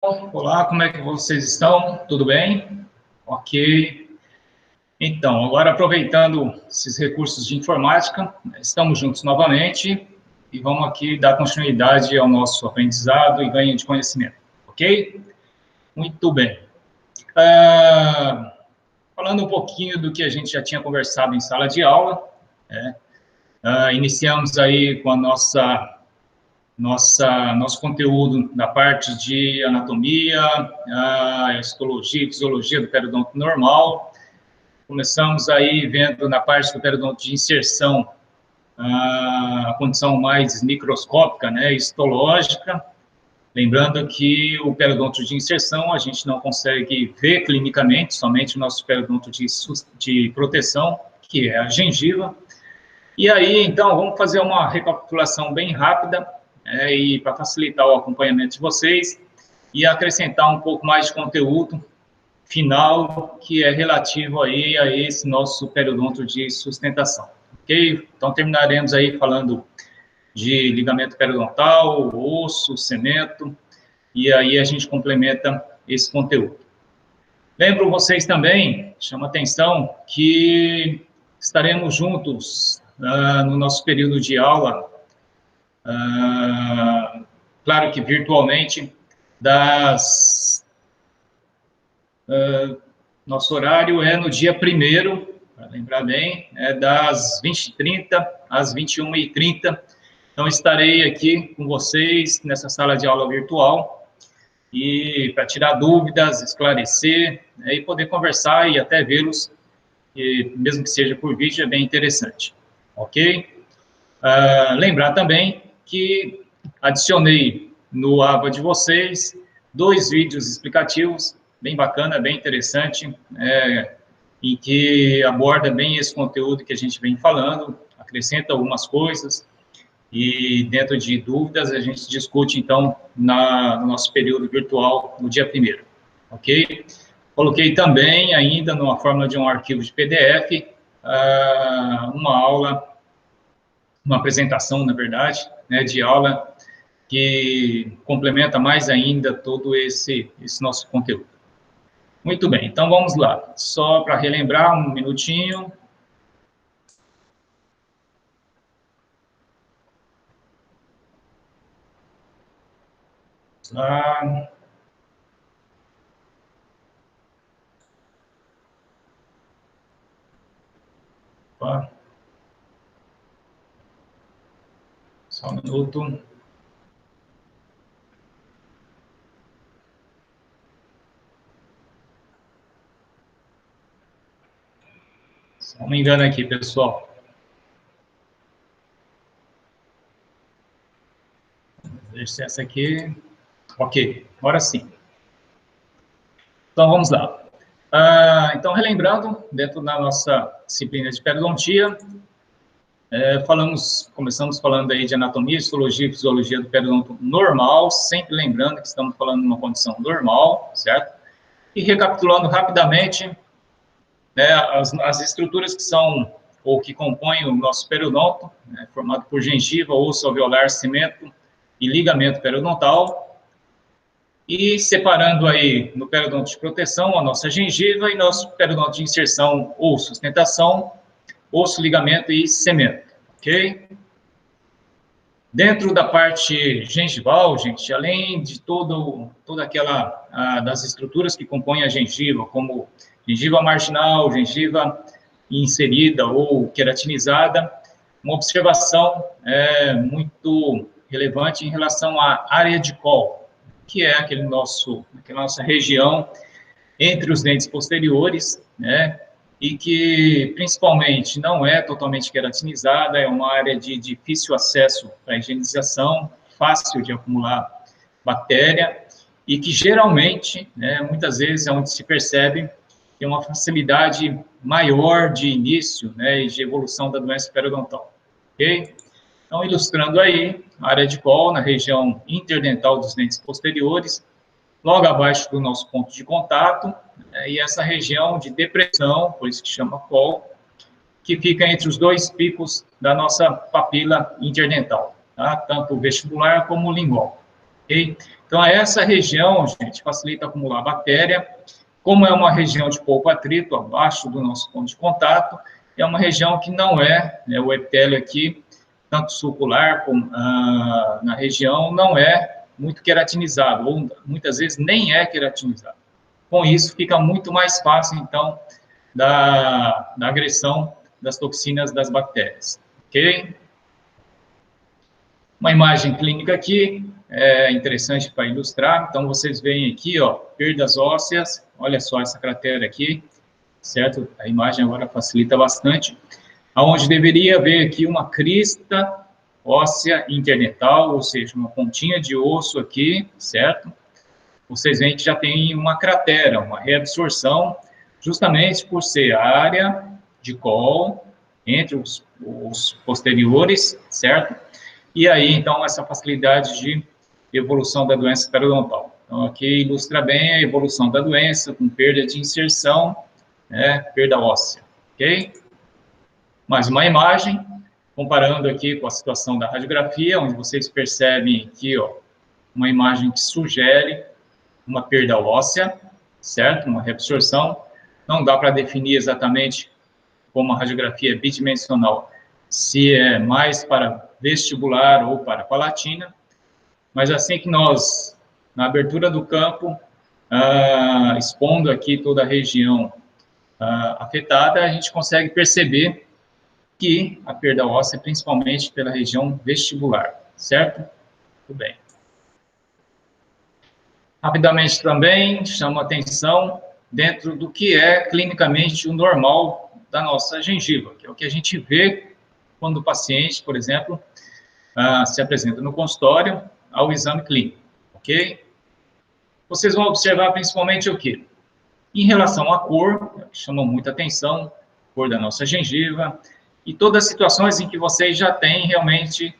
Olá, como é que vocês estão? Tudo bem? Ok. Então, agora aproveitando esses recursos de informática, estamos juntos novamente e vamos aqui dar continuidade ao nosso aprendizado e ganho de conhecimento, ok? Muito bem. Falando um pouquinho do que a gente já tinha conversado em sala de aula, né? Iniciamos aí com a nosso conteúdo da parte de anatomia, histologia e fisiologia do periodonto normal. Começamos aí vendo na parte do periodonto de inserção a condição mais microscópica, né, histológica. Lembrando que o periodonto de inserção a gente não consegue ver clinicamente, somente o nosso periodonto de proteção, que é a gengiva. E aí, então, vamos fazer uma recapitulação bem rápida, e para facilitar o acompanhamento de vocês, e acrescentar um pouco mais de conteúdo final, que é relativo aí a esse nosso periodonto de sustentação, ok? Então, terminaremos aí falando de ligamento periodontal, osso, cemento, e aí a gente complementa esse conteúdo. Lembro vocês também, chama atenção, que estaremos juntos no nosso período de aula, claro que virtualmente, nosso horário é no dia 1º, para lembrar bem, das 20h30 às 21h30. Então, estarei aqui com vocês nessa sala de aula virtual e para tirar dúvidas, esclarecer, e poder conversar e até vê-los, mesmo que seja por vídeo, é bem interessante, ok? Lembrar também que adicionei no aba de vocês 2 vídeos explicativos, bem bacana, bem interessante, em que aborda bem esse conteúdo que a gente vem falando, acrescenta algumas coisas, e dentro de dúvidas a gente discute, então, no nosso período virtual, no dia 1º, ok? Coloquei também, ainda, numa forma de um arquivo de PDF, uma aula, uma apresentação, na verdade, de aula, que complementa mais ainda todo esse nosso conteúdo. Muito bem, então vamos lá. Só para relembrar, um minutinho. Opa. Só um minuto. Só me engano aqui, pessoal. Deixa essa aqui. Ok, agora sim. Então, vamos lá. Então, relembrando, dentro da nossa disciplina de periodontia, começamos falando aí de anatomia, histologia e fisiologia do periodonto normal, sempre lembrando que estamos falando de uma condição normal, certo? E recapitulando rapidamente, as estruturas que são, ou que compõem o nosso periodonto, formado por gengiva, osso alveolar, cemento e ligamento periodontal, e separando aí no periodonto de proteção a nossa gengiva e nosso periodonto de inserção ou sustentação, osso, ligamento e cemento, ok? Dentro da parte gengival, gente, além de toda aquela das estruturas que compõem a gengiva, como gengiva marginal, gengiva inserida ou queratinizada, uma observação muito relevante em relação à área de col, que é aquela nossa região entre os dentes posteriores, e que principalmente não é totalmente queratinizada, é uma área de difícil acesso para higienização, fácil de acumular bactéria, e que geralmente, muitas vezes é onde se percebe tem uma facilidade maior de início, e de evolução da doença periodontal, ok? Então, ilustrando aí, a área de col na região interdental dos dentes posteriores, logo abaixo do nosso ponto de contato, e essa região de depressão, por isso que chama col, que fica entre os 2 picos da nossa papila interdental, tá? Tanto o vestibular como o lingual, ok? Então, essa região, gente, facilita acumular bactéria. Como é uma região de pouco atrito, abaixo do nosso ponto de contato, é uma região que não é, né, o epitélio aqui, tanto sulcular como na região, não é muito queratinizado, ou muitas vezes nem é queratinizado. Com isso, fica muito mais fácil, então, da agressão das toxinas das bactérias, ok? Uma imagem clínica aqui, é interessante para ilustrar. Então, vocês veem aqui, ó, perdas ósseas. Olha só essa cratera aqui, certo? A imagem agora facilita bastante. Aonde deveria haver aqui uma crista óssea interdental, ou seja, uma pontinha de osso aqui, certo? Vocês veem que já tem uma cratera, uma reabsorção, justamente por ser a área de col entre os posteriores, certo? E aí, então, essa facilidade de evolução da doença periodontal. Então, aqui ilustra bem a evolução da doença, com perda de inserção, né, perda óssea, ok? Mais uma imagem, comparando aqui com a situação da radiografia, onde vocês percebem aqui, ó, uma imagem que sugere uma perda óssea, certo? Uma reabsorção. Não dá para definir exatamente como a radiografia é bidimensional, se é mais para vestibular ou para palatina, mas assim que nós, na abertura do campo, expondo aqui toda a região afetada, a gente consegue perceber que a perda óssea é principalmente pela região vestibular, certo? Tudo bem. Rapidamente também, chamo a atenção dentro do que é clinicamente o normal da nossa gengiva, que é o que a gente vê quando o paciente, por exemplo, se apresenta no consultório ao exame clínico, ok? Vocês vão observar principalmente o quê? Em relação à cor, que chama muita atenção, cor da nossa gengiva, e todas as situações em que vocês já têm realmente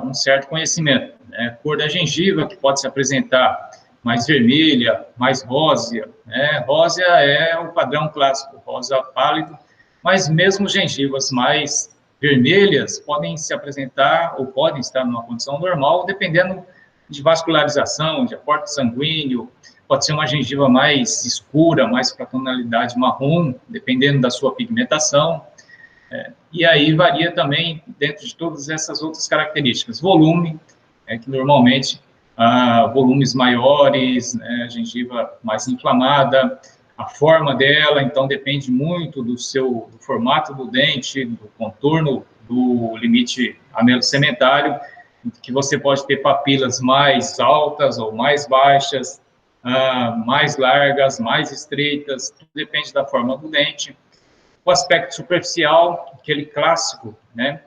um certo conhecimento. Né? Cor da gengiva, que pode se apresentar mais vermelha, mais rósea. Né? Rósea é o padrão clássico, rosa pálido, mas mesmo gengivas mais vermelhas podem se apresentar ou podem estar numa condição normal, dependendo de vascularização, de aporte sanguíneo, pode ser uma gengiva mais escura, mais para tonalidade marrom, dependendo da sua pigmentação. E aí varia também dentro de todas essas outras características. Volume, que normalmente volumes maiores, né, gengiva mais inflamada, a forma dela, então depende muito do formato do dente, do contorno do limite anelo-sementário, que você pode ter papilas mais altas ou mais baixas, mais largas, mais estreitas, tudo depende da forma do dente. O aspecto superficial, aquele clássico, né,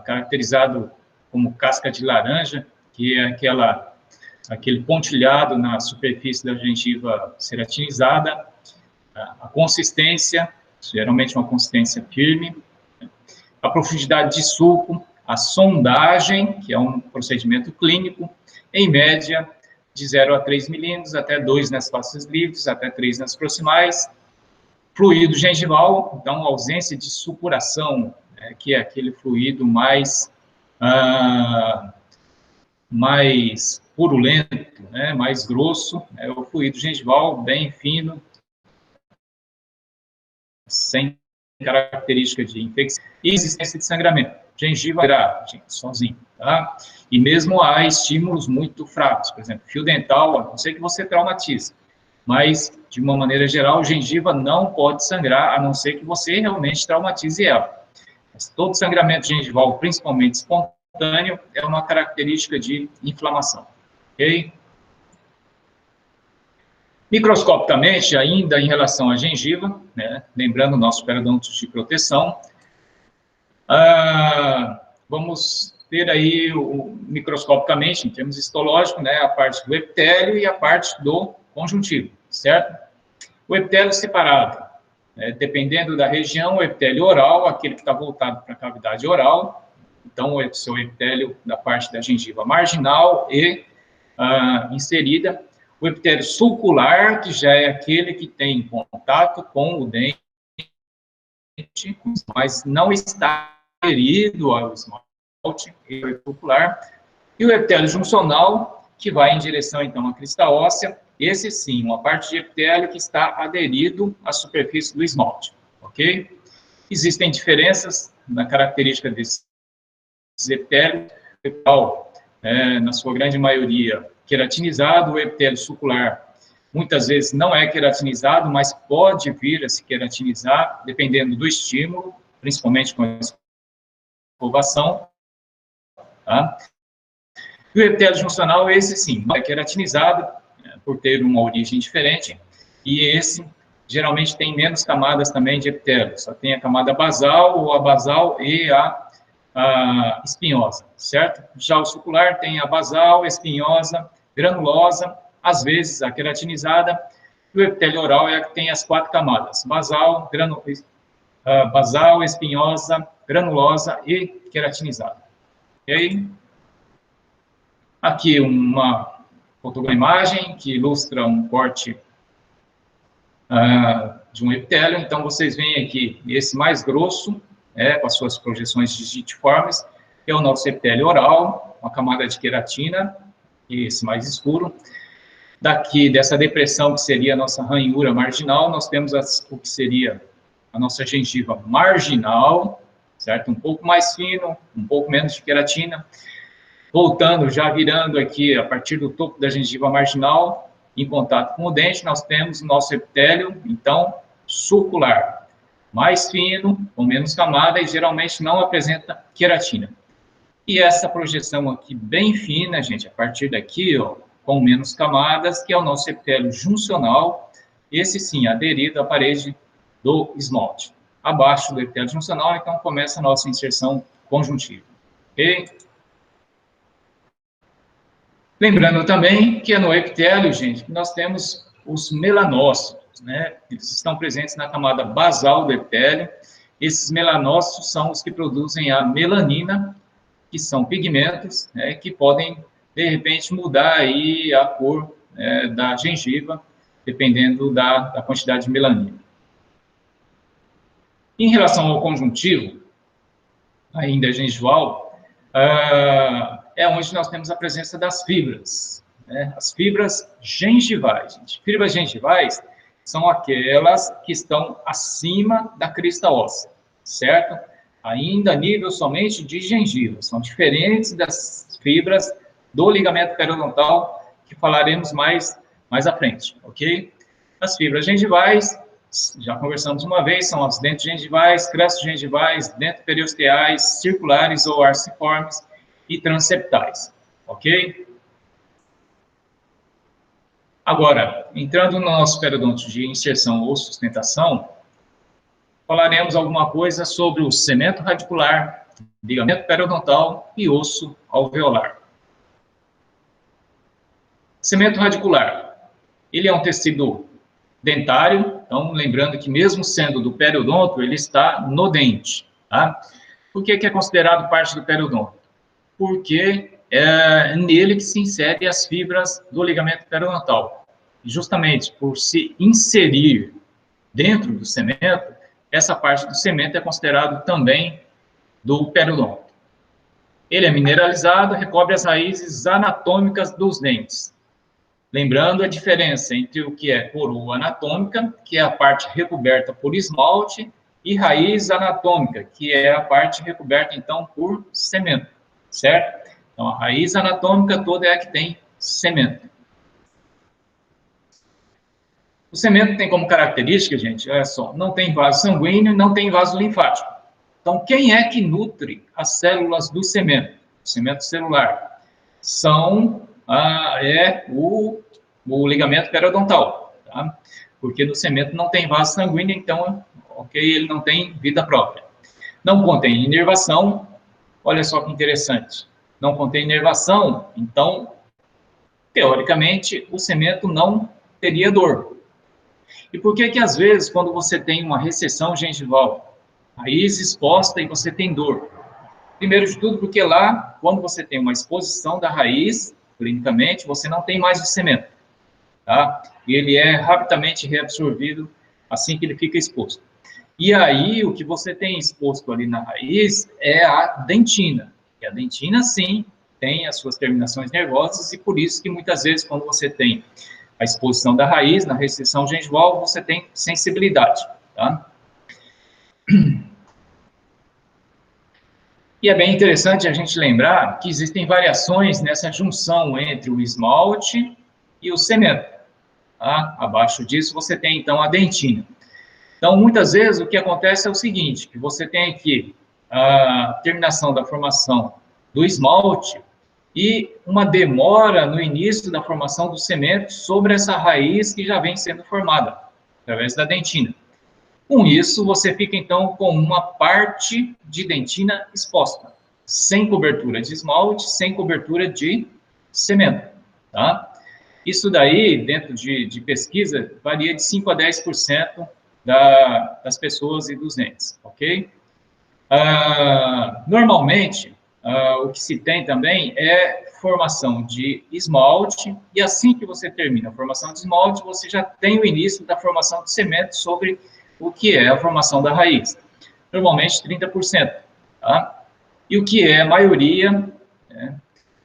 caracterizado como casca de laranja, que é aquele pontilhado na superfície da gengiva ceratinizada, a consistência, geralmente uma consistência firme, a profundidade de sulco, a sondagem, que é um procedimento clínico, em média, de 0 a 3 milímetros, até 2 nas faces livres, até 3 nas proximais. Fluido gengival, então, ausência de supuração, né, que é aquele fluido mais purulento, né, mais grosso, é o fluido gengival bem fino, sem característica de infecção, e existência de sangramento. Gengiva grave, gente, sozinho, tá? E mesmo há estímulos muito fracos, por exemplo, fio dental, a não ser que você traumatize, mas, de uma maneira geral, gengiva não pode sangrar, a não ser que você realmente traumatize ela. Mas todo sangramento gengival, principalmente espontâneo, é uma característica de inflamação, ok? Microscopicamente, ainda em relação à gengiva, né, lembrando o nosso periodonto de proteção, vamos ter aí, microscopicamente, em termos histológicos, né, a parte do epitélio e a parte do conjuntivo, certo? O epitélio separado, dependendo da região, o epitélio oral, aquele que está voltado para a cavidade oral, então o seu epitélio da parte da gengiva marginal e inserida, o epitélio sulcular, que já é aquele que tem contato com o dente, mas não está aderido ao esmalte sulcular. E o epitélio juncional, que vai em direção, então, à crista óssea, esse sim, uma parte de epitélio que está aderido à superfície do esmalte, ok? Existem diferenças na característica desses epitélios, na sua grande maioria, queratinizado, o epitélio sucular muitas vezes não é queratinizado, mas pode vir a se queratinizar, dependendo do estímulo, principalmente com a escovação, tá? E o epitélio juncional, esse sim, é queratinizado, por ter uma origem diferente, e esse geralmente tem menos camadas também de epitélio, só tem a camada basal, ou a basal e a espinhosa, certo? Já o sucular tem a basal, espinhosa, granulosa, às vezes a queratinizada, e o epitélio oral é a que tem as 4 camadas, basal, basal, espinhosa, granulosa e queratinizada. Ok? Aqui uma fotogramagem que ilustra um corte de um epitélio. Então, vocês veem aqui esse mais grosso, com as suas projeções digitiformes, que é o nosso epitélio oral, uma camada de queratina, e esse mais escuro. Daqui, dessa depressão, que seria a nossa ranhura marginal, nós temos o que seria a nossa gengiva marginal, certo? Um pouco mais fino, um pouco menos de queratina. Voltando, já virando aqui, a partir do topo da gengiva marginal, em contato com o dente, nós temos o nosso epitélio, então, sucular. Mais fino, com menos camada, e geralmente não apresenta queratina. E essa projeção aqui, bem fina, gente, a partir daqui, ó, com menos camadas, que é o nosso epitélio juncional, esse sim, aderido à parede do esmalte. Abaixo do epitélio juncional, então, começa a nossa inserção conjuntiva. Ok? Lembrando também que é no epitélio, gente, que nós temos os melanócitos, né? Eles estão presentes na camada basal do epitélio. Esses melanócitos são os que produzem a melanina, que são pigmentos, né, que podem, de repente, mudar aí a cor da gengiva, dependendo da quantidade de melanina. Em relação ao conjuntivo, ainda gengival, é onde nós temos a presença das fibras, né? As fibras gengivais. Gente. Fibras gengivais são aquelas que estão acima da crista óssea, certo? Ainda a nível somente de gengiva. São diferentes das fibras do ligamento periodontal, que falaremos mais à frente, ok? As fibras gengivais, já conversamos uma vez, são as dentes gengivais, crestos gengivais, dentes periosteais, circulares ou arciformes e transeptais, ok? Agora, entrando no nosso periodonto de inserção ou sustentação, falaremos alguma coisa sobre o cemento radicular, ligamento periodontal e osso alveolar. Cemento radicular, ele é um tecido dentário, então lembrando que mesmo sendo do periodonto, ele está no dente, tá? Por que é considerado parte do periodonto? Porque é nele que se inserem as fibras do ligamento periodontal. E justamente por se inserir dentro do cemento, essa parte do cemento é considerado também do periodonto. Ele é mineralizado, recobre as raízes anatômicas dos dentes. Lembrando a diferença entre o que é coroa anatômica, que é a parte recoberta por esmalte, e raiz anatômica, que é a parte recoberta, então, por cemento, certo? Então, a raiz anatômica toda é a que tem cemento. O cemento tem como característica, gente, olha só, não tem vaso sanguíneo, não tem vaso linfático. Então, quem é que nutre as células do cemento? O cemento celular. O ligamento periodontal, tá? Porque no cemento não tem vaso sanguíneo, então, ok, ele não tem vida própria. Não contém inervação, olha só que interessante. Não contém inervação, então, teoricamente, o cemento não teria dor. E por que às vezes, quando você tem uma recessão gengival, raiz exposta e você tem dor? Primeiro de tudo, porque lá, quando você tem uma exposição da raiz, clinicamente, você não tem mais o cemento, tá? E ele é rapidamente reabsorvido assim que ele fica exposto. E aí, o que você tem exposto ali na raiz é a dentina. E a dentina, sim, tem as suas terminações nervosas, e por isso que muitas vezes, quando você tem a exposição da raiz, na restrição gengival, você tem sensibilidade, tá? E é bem interessante a gente lembrar que existem variações nessa junção entre o esmalte e o cemento, tá? Abaixo disso você tem, então, a dentina. Então, muitas vezes, o que acontece é o seguinte, que você tem aqui a terminação da formação do esmalte e uma demora no início da formação do cemento sobre essa raiz que já vem sendo formada, através da dentina. Com isso, você fica, então, com uma parte de dentina exposta, sem cobertura de esmalte, sem cobertura de cemento, tá? Isso daí, dentro de pesquisa, varia de 5 a 10% das pessoas e dos dentes, ok? Normalmente, o que se tem também é formação de esmalte, e assim que você termina a formação de esmalte, você já tem o início da formação de cimento sobre o que é a formação da raiz. Normalmente 30%, tá? E o que é a maioria, né?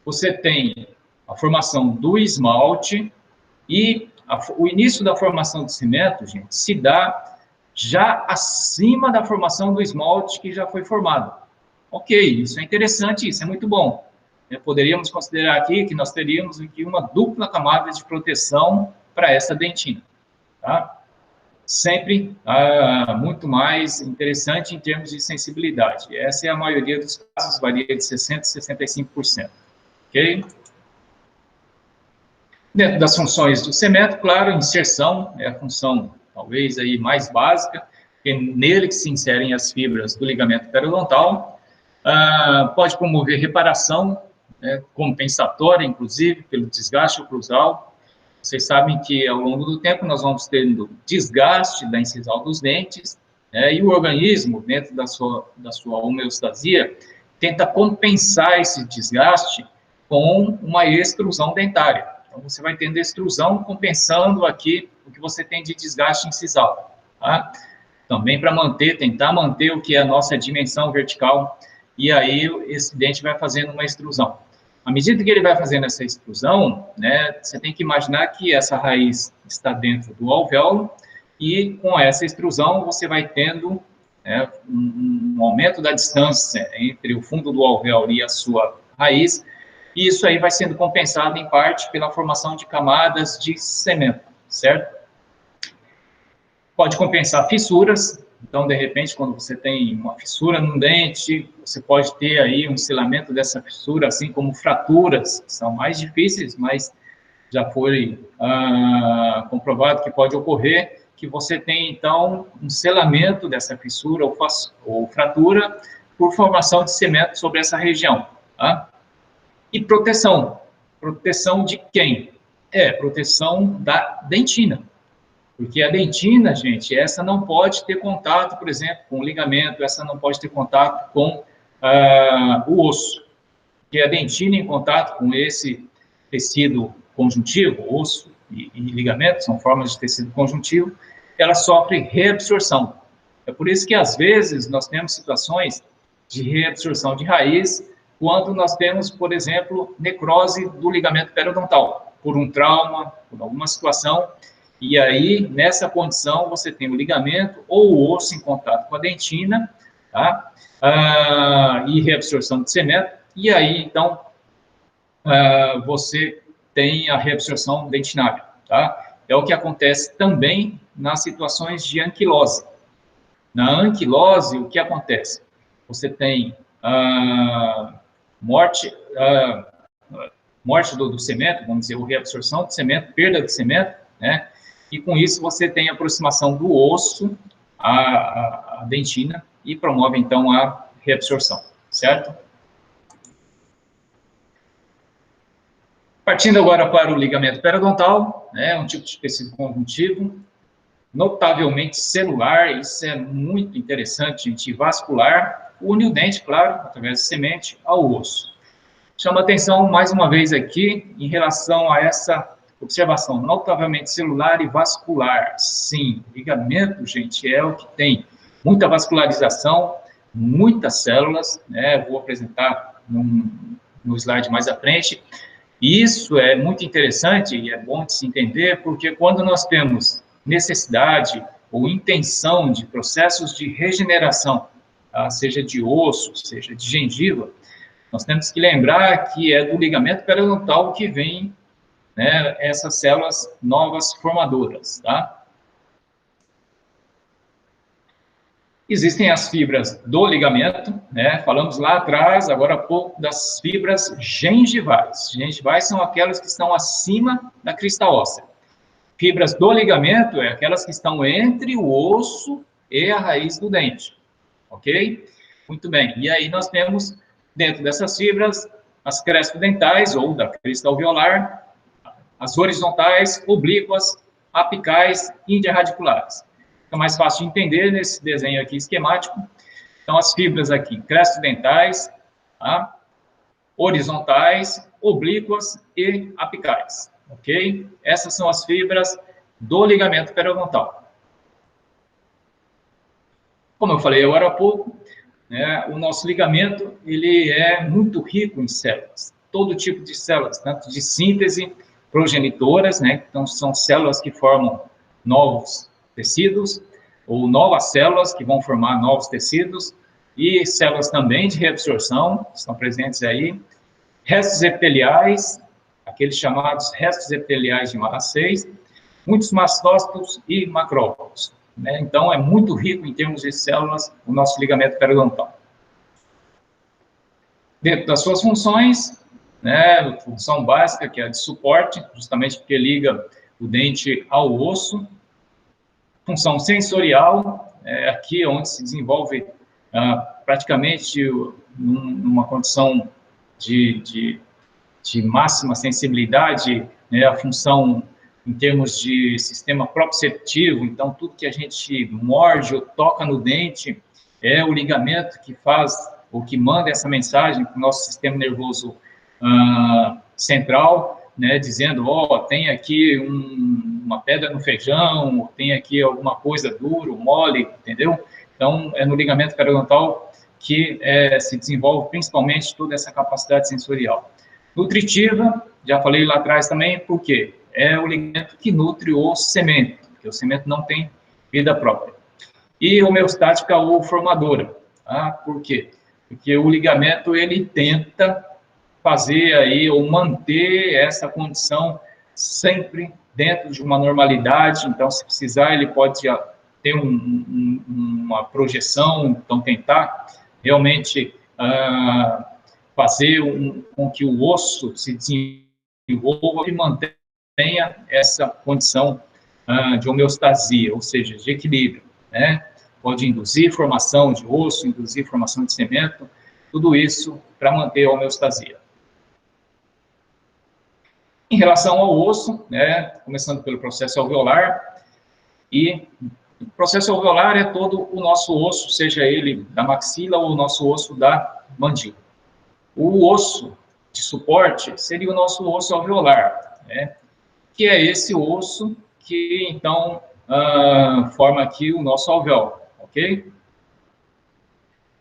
Você tem a formação do esmalte e o início da formação de cimento, gente, se dá já acima da formação do esmalte que já foi formado. Ok, isso é interessante, isso é muito bom. Poderíamos considerar aqui que nós teríamos aqui uma dupla camada de proteção para essa dentina, tá? Sempre muito mais interessante em termos de sensibilidade. Essa é a maioria dos casos, varia de 60% a 65%, ok? Dentro das funções do cemento, claro, inserção é a função talvez aí mais básica, porque nele que se inserem as fibras do ligamento periodontal. Pode promover reparação, né, compensatória, inclusive, pelo desgaste oclusal. Vocês sabem que, ao longo do tempo, nós vamos tendo desgaste da incisal dos dentes, né, e o organismo, dentro da sua homeostasia, tenta compensar esse desgaste com uma extrusão dentária. Então, você vai tendo extrusão compensando aqui o que você tem de desgaste incisal, tá? Também para tentar manter o que é a nossa dimensão vertical, e aí esse dente vai fazendo uma extrusão. À medida que ele vai fazendo essa extrusão, né, você tem que imaginar que essa raiz está dentro do alvéolo, e com essa extrusão você vai tendo, né, um aumento da distância entre o fundo do alvéolo e a sua raiz, e isso aí vai sendo compensado, em parte, pela formação de camadas de cemento, certo? Pode compensar fissuras. Então, de repente, quando você tem uma fissura num dente, você pode ter aí um selamento dessa fissura, assim como fraturas, que são mais difíceis, mas já foi comprovado que pode ocorrer, que você tem, então, um selamento dessa fissura ou fratura por formação de cemento sobre essa região, tá? E proteção. Proteção de quem? Proteção da dentina. Porque a dentina, gente, essa não pode ter contato, por exemplo, com o ligamento, essa não pode ter contato com o osso. Porque a dentina em contato com esse tecido conjuntivo, osso e ligamento, são formas de tecido conjuntivo, ela sofre reabsorção. É por isso que, às vezes, nós temos situações de reabsorção de raiz, quando nós temos, por exemplo, necrose do ligamento periodontal, por um trauma, por alguma situação. E aí, nessa condição, você tem o ligamento ou o osso em contato com a dentina, tá? E reabsorção de cemento. E aí, então, você tem a reabsorção dentinária, tá? É o que acontece também nas situações de anquilose. Na anquilose, o que acontece? Você tem morte do cemento, vamos dizer, ou reabsorção de cemento, perda de cemento, né? E com isso você tem a aproximação do osso à dentina e promove, então, a reabsorção, certo? Partindo agora para o ligamento periodontal, né, um tipo de tecido conjuntivo, notavelmente celular, isso é muito interessante, gente, e vascular, une o dente, claro, através de semente, ao osso. Chama atenção, mais uma vez aqui, em relação a essa observação, notavelmente celular e vascular. Sim, ligamento, gente, é o que tem muita vascularização, muitas células, né, vou apresentar no slide mais à frente. E isso é muito interessante e é bom de se entender, porque quando nós temos necessidade ou intenção de processos de regeneração, tá? Seja de osso, seja de gengiva, nós temos que lembrar que é do ligamento periodontal que vem, né, essas células novas formadoras, tá? Existem as fibras do ligamento, né? Falamos lá atrás, agora há pouco, das fibras gengivais. Gengivais são aquelas que estão acima da crista óssea. Fibras do ligamento é aquelas que estão entre o osso e a raiz do dente, ok? Muito bem. E aí nós temos, dentro dessas fibras, as crespo-dentais, ou da crista alveolar, as horizontais, oblíquas, apicais e interradiculares. Fica mais fácil de entender nesse desenho aqui esquemático. Então, as fibras aqui, crespo-dentais, tá? Horizontais, oblíquas e apicais, ok? Essas são as fibras do ligamento periodontal. Como eu falei agora há pouco, né, o nosso ligamento, ele é muito rico em células, todo tipo de células, tanto de síntese, progenitoras, né, então são células que formam novos tecidos, ou novas células que vão formar novos tecidos, e células também de reabsorção, estão presentes aí, restos epiteliais, aqueles chamados restos epiteliais de Marasseis, muitos mastócitos e macrófagos, né? Então, é muito rico em termos de células o nosso ligamento periodontal. Dentro das suas funções, né, função básica, que é a de suporte, justamente porque liga o dente ao osso. Função sensorial, aqui onde se desenvolve praticamente numa condição de máxima sensibilidade, né, a função em termos de sistema proprioceptivo, então tudo que a gente morde ou toca no dente é o ligamento que faz, ou que manda essa mensagem para o nosso sistema nervoso central, né, dizendo, ó, tem aqui uma pedra no feijão, tem aqui alguma coisa dura, mole, entendeu? Então, é no ligamento periodontal que se desenvolve principalmente toda essa capacidade sensorial. Nutritiva, já falei lá atrás também, por quê? É o ligamento que nutre o cemento, porque o cemento não tem vida própria. E homeostática ou formadora, tá? Por quê? Porque o ligamento, ele tenta fazer aí, ou manter essa condição sempre dentro de uma normalidade, então, se precisar, ele pode ter uma projeção, então, tentar realmente fazer com que o osso se desenvolva e mantenha essa condição de homeostasia, ou seja, de equilíbrio, né? Pode induzir formação de osso, induzir formação de cemento, tudo isso para manter a homeostasia. Em relação ao osso, né, começando pelo processo alveolar, e o processo alveolar é todo o nosso osso, seja ele da maxila ou o nosso osso da mandíbula. O osso de suporte seria o nosso osso alveolar, né, que é esse osso que, então, forma aqui o nosso alvéolo, ok?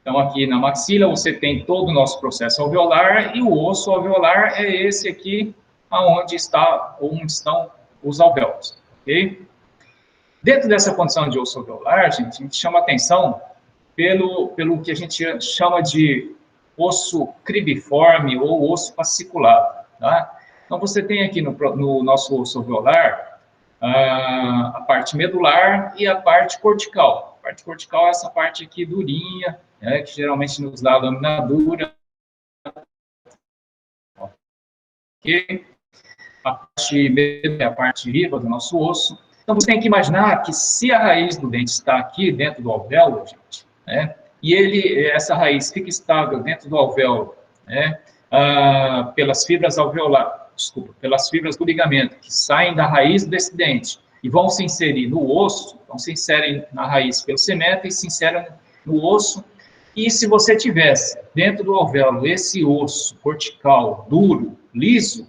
Então, aqui na maxila você tem todo o nosso processo alveolar, e o osso alveolar é esse aqui, onde estão os alvéolos, ok? Dentro dessa condição de osso alveolar, a gente chama atenção pelo que a gente chama de osso cribiforme ou osso fasciculado, tá? Então, você tem aqui no nosso osso alveolar a parte medular e a parte cortical. A parte cortical é essa parte aqui durinha, né, que geralmente nos dá a lâmina dura, ok? A parte medular é a parte viva do nosso osso. Então, você tem que imaginar que se a raiz do dente está aqui dentro do alvéolo, gente, né, e essa raiz fica estável dentro do alvéolo, né, pelas fibras pelas fibras do ligamento, que saem da raiz desse dente e vão se inserir no osso, então se inserem na raiz pelo cemento e se inserem no osso. E se você tivesse dentro do alvéolo esse osso cortical duro, liso,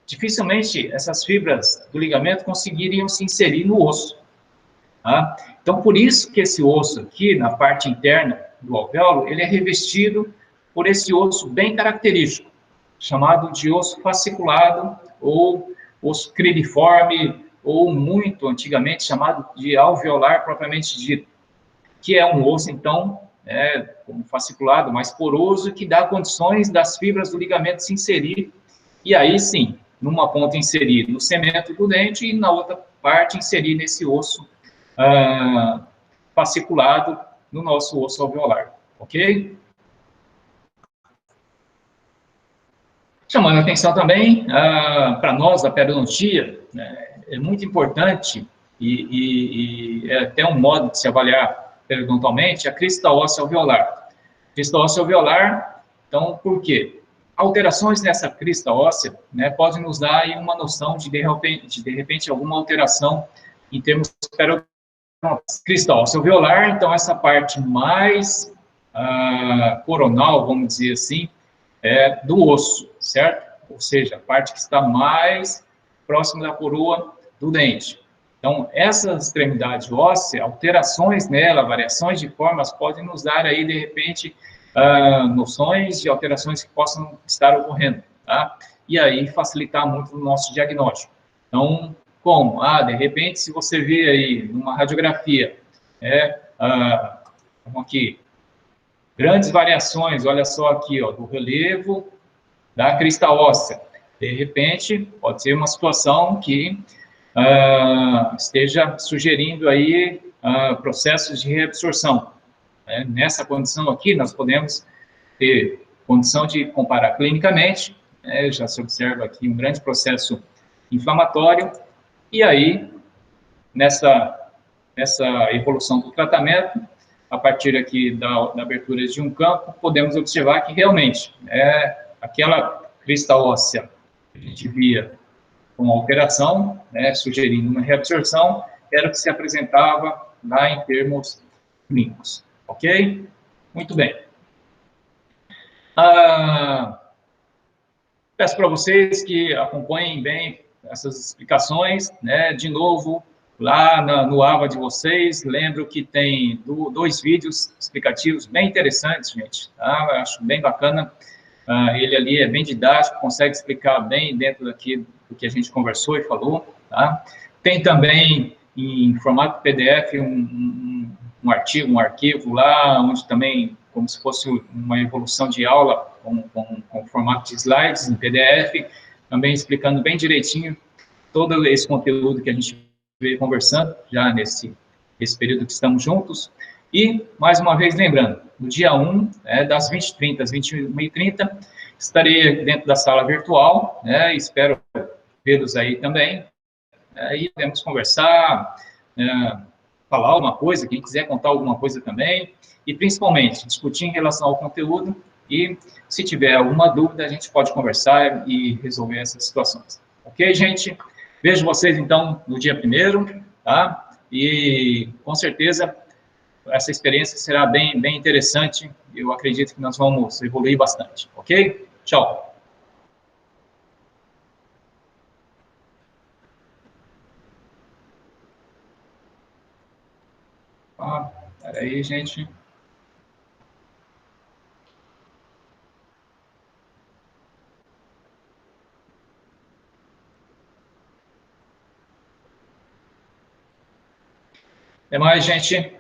dificilmente essas fibras do ligamento conseguiriam se inserir no osso. Tá? Então, por isso que esse osso aqui, na parte interna do alvéolo, ele é revestido por esse osso bem característico, chamado de osso fasciculado ou osso crediforme, ou muito antigamente chamado de alveolar propriamente dito, que é um osso, então, como fasciculado, mais poroso, que dá condições das fibras do ligamento se inserir, e aí sim, numa ponta inserir no cemento do dente e na outra parte inserir nesse osso fasciculado no nosso osso alveolar, ok? Chamando a atenção também para nós da periodontia, né, é muito importante e é até um modo de se avaliar periodontalmente a crista óssea alveolar. Crista óssea alveolar, então, por quê? Alterações nessa crista óssea, né, podem nos dar aí uma noção de repente, alguma alteração em termos periodontais. Crista óssea alveolar, então, essa parte mais coronal, vamos dizer assim, do osso, certo? Ou seja, a parte que está mais próxima da coroa do dente. Então, essa extremidade óssea, alterações nela, variações de formas, podem nos dar aí, de repente, noções de alterações que possam estar ocorrendo, tá? E aí facilitar muito o nosso diagnóstico. Então, como? De repente, se você vê aí numa radiografia, vamos aqui, grandes variações, olha só aqui, ó, do relevo da crista óssea. De repente, pode ser uma situação que esteja sugerindo aí processos de reabsorção. Nessa condição aqui, nós podemos ter condição de comparar clinicamente, já se observa aqui um grande processo inflamatório, e aí, nessa evolução do tratamento, a partir aqui da abertura de um campo, podemos observar que realmente aquela crista óssea que a gente via com alteração, sugerindo uma reabsorção, era o que se apresentava lá em termos clínicos. Ok? Muito bem. Peço para vocês que acompanhem bem essas explicações, né? De novo, lá no AVA de vocês, lembro que tem 2 vídeos explicativos bem interessantes, gente, tá? Eu acho bem bacana. Ele ali é bem didático, consegue explicar bem dentro daqui do que a gente conversou e falou, tá? Tem também em formato PDF um arquivo lá, onde também, como se fosse uma evolução de aula, com formato de slides em PDF, também explicando bem direitinho todo esse conteúdo que a gente veio conversando já nesse período que estamos juntos. E, mais uma vez, lembrando, no dia 1, das 20h30 às 21h30, estarei dentro da sala virtual, espero vê-los aí também, e podemos conversar, falar alguma coisa, quem quiser contar alguma coisa também, e principalmente discutir em relação ao conteúdo, e se tiver alguma dúvida, a gente pode conversar e resolver essas situações. Ok, gente? Vejo vocês, então, no dia 1º, tá? E, com certeza, essa experiência será bem interessante. Eu acredito que nós vamos evoluir bastante. Ok? Tchau. Peraí, gente. Até mais, gente.